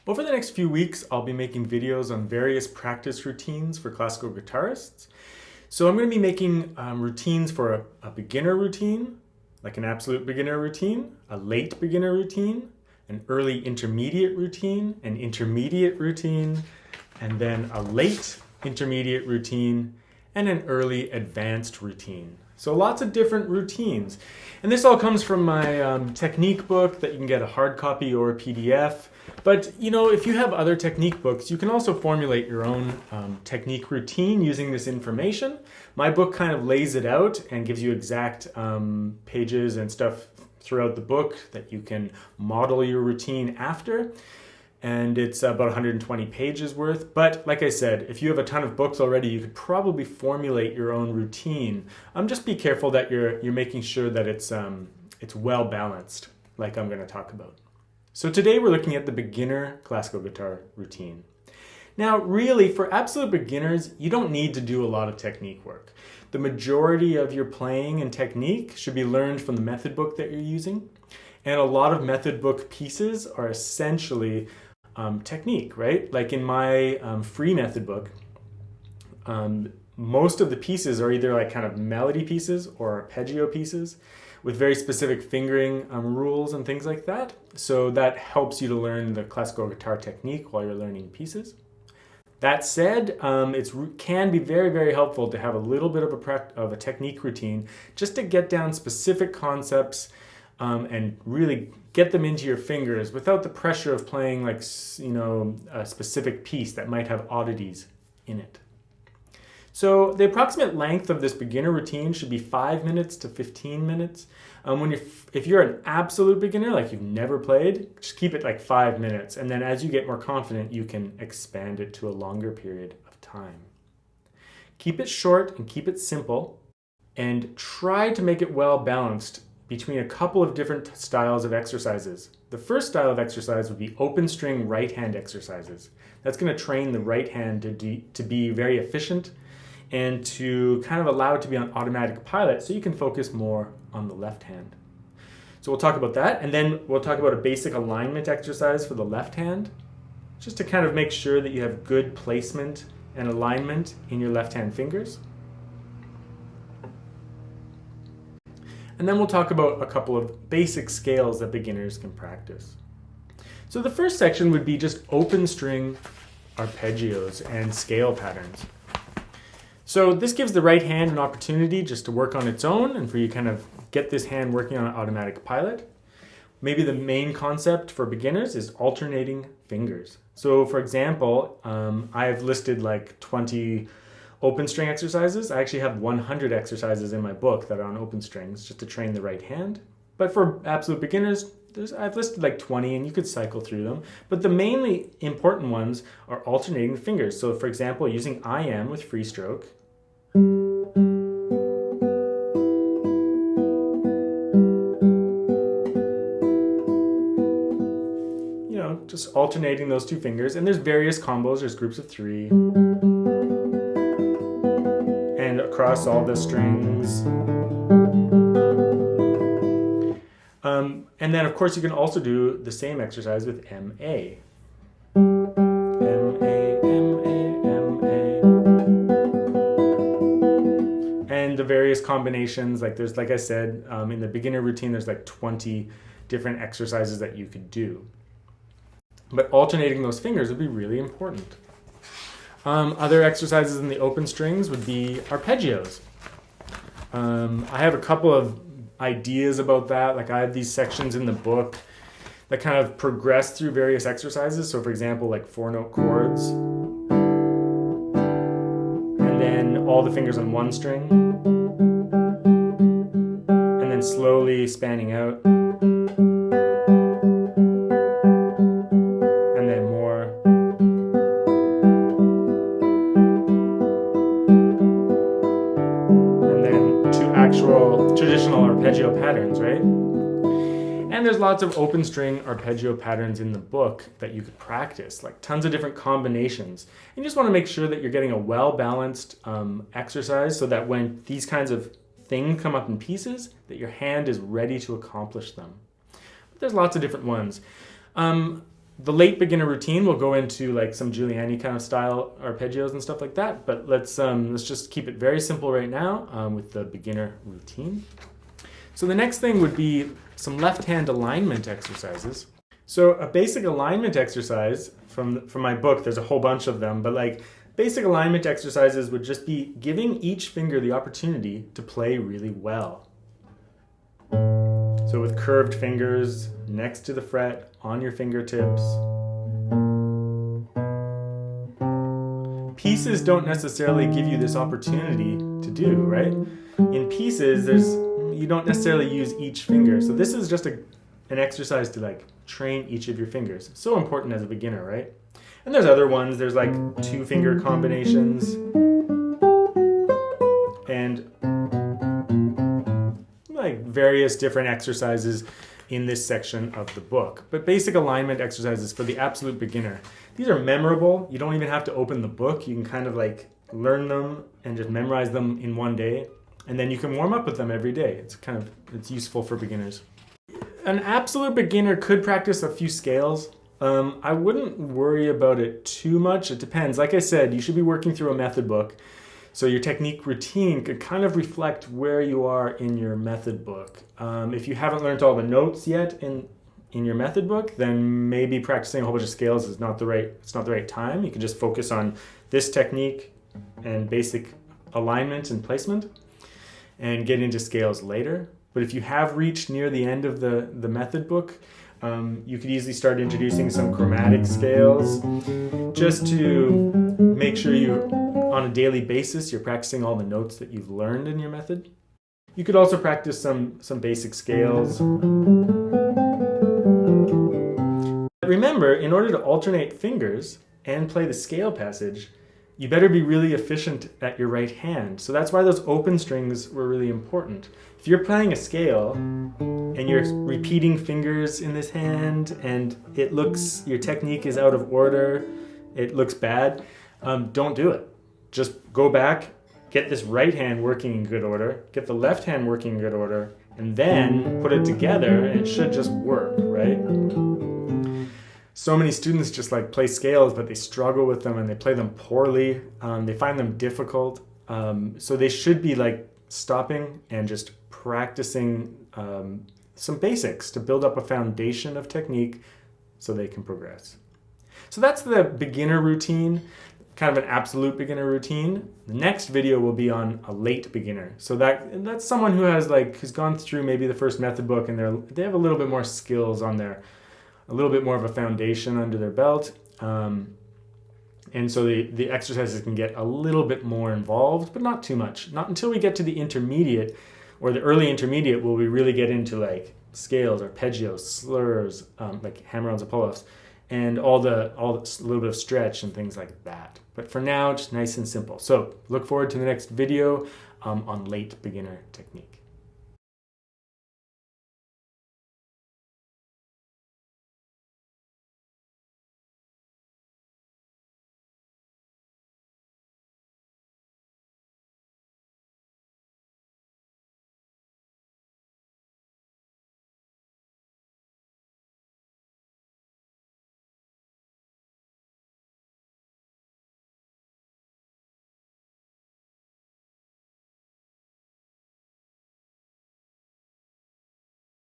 Over the next few weeks, I'll be making videos on various practice routines for classical guitarists. So I'm going to be making routines for a beginner routine, like an absolute beginner routine, a late beginner routine, an early intermediate routine, an intermediate routine, and then a late intermediate routine, and an early advanced routine. So lots of different routines. And this all comes from my technique book that you can get a hard copy or a PDF. But if you have other technique books, you can also formulate your own technique routine using this information. My book kind of lays it out and gives you exact pages and stuff throughout the book that you can model your routine after. And it's about 120 pages worth. But like I said, if you have a ton of books already, you could probably formulate your own routine. Just be careful that you're making sure that it's well balanced, like I'm going to talk about. So today we're looking at the beginner classical guitar routine. Now, really, for absolute beginners, you don't need to do a lot of technique work. The majority of your playing and technique should be learned from the method book that you're using. And a lot of method book pieces are essentially technique, right? Like in my free method book, most of the pieces are either like kind of melody pieces or arpeggio pieces with very specific fingering rules and things like that. So that helps you to learn the classical guitar technique while you're learning pieces. That said, it can be very, very helpful to have a little bit of a technique routine just to get down specific concepts and really get them into your fingers without the pressure of playing like, a specific piece that might have oddities in it. So the approximate length of this beginner routine should be 5 minutes to 15 minutes. If you're an absolute beginner, like you've never played, just keep it like 5 minutes. And then as you get more confident, you can expand it to a longer period of time. Keep it short and keep it simple, and try to make it well balanced between a couple of different styles of exercises. The first style of exercise would be open string right hand exercises. That's going to train the right hand to be very efficient and to kind of allow it to be on automatic pilot so you can focus more on the left hand. So we'll talk about that, and then we'll talk about a basic alignment exercise for the left hand, just to kind of make sure that you have good placement and alignment in your left hand fingers. And then we'll talk about a couple of basic scales that beginners can practice. So the first section would be just open string arpeggios and scale patterns. So this gives the right hand an opportunity just to work on its own and for you to kind of get this hand working on an automatic pilot. Maybe the main concept for beginners is alternating fingers. So for example, I've listed like 20 open string exercises. I actually have 100 exercises in my book that are on open strings just to train the right hand. But for absolute beginners, I've listed like 20 and you could cycle through them. But the mainly important ones are alternating the fingers. So for example, using IM with free stroke. Just alternating those two fingers. And there's various combos. There's groups of 3. And across all the strings. And then of course you can also do the same exercise with MA. And the various combinations, like I said, in the beginner routine, there's like 20 different exercises that you could do. But alternating those fingers would be really important. Other exercises in the open strings would be arpeggios. I have a couple of ideas about that. Like I have these sections in the book that kind of progress through various exercises. So for example, like 4-note chords, and then all the fingers on one string, and then slowly spanning out, and then more. And then two actual traditional arpeggio patterns, right? And there's lots of open string arpeggio patterns in the book that you could practice, like tons of different combinations. And you just want to make sure that you're getting a well-balanced exercise so that when these kinds of things come up in pieces, that your hand is ready to accomplish them. But there's lots of different ones. The late beginner routine will go into like some Giuliani kind of style arpeggios and stuff like that, but let's just keep it very simple right now with the beginner routine. So the next thing would be some left hand alignment exercises. So a basic alignment exercise from my book, there's a whole bunch of them, but like basic alignment exercises would just be giving each finger the opportunity to play really well. So with curved fingers next to the fret on your fingertips. Pieces don't necessarily give you this opportunity to do, right? In pieces, you don't necessarily use each finger. So this is just an exercise to like train each of your fingers. So important as a beginner, right? And there's other ones. There's like 2-finger combinations and like various different exercises in this section of the book. But basic alignment exercises for the absolute beginner. These are memorable. You don't even have to open the book. You can kind of like learn them and just memorize them in one day. And then you can warm up with them every day. It's useful for beginners. An absolute beginner could practice a few scales. I wouldn't worry about it too much. It depends. Like I said, you should be working through a method book. So your technique routine could kind of reflect where you are in your method book. If you haven't learned all the notes yet in your method book, then maybe practicing a whole bunch of scales is not the right time. You can just focus on this technique and basic alignment and placement and get into scales later. But if you have reached near the end of the method book, you could easily start introducing some chromatic scales just to make sure on a daily basis you're practicing all the notes that you've learned in your method. You could also practice some basic scales. Remember, in order to alternate fingers and play the scale passage, you better be really efficient at your right hand. So that's why those open strings were really important. If you're playing a scale and you're repeating fingers in this hand and your technique is out of order, it looks bad, don't do it. Just go back, get this right hand working in good order, get the left hand working in good order, and then put it together and it should just work, right? So many students just like play scales, but they struggle with them and they play them poorly. They find them difficult. So they should be like stopping and just practicing some basics to build up a foundation of technique so they can progress. So that's the beginner routine, kind of an absolute beginner routine. The next video will be on a late beginner. So that's someone who's gone through maybe the first method book and they have a little bit more skills on a little bit more of a foundation under their belt. And so the exercises can get a little bit more involved, but not too much. Not until we get to the intermediate or the early intermediate will we really get into like scales, arpeggios, slurs, like hammer-ons and pull-offs, and all the little bit of stretch and things like that. But for now, just nice and simple. So look forward to the next video on late beginner technique.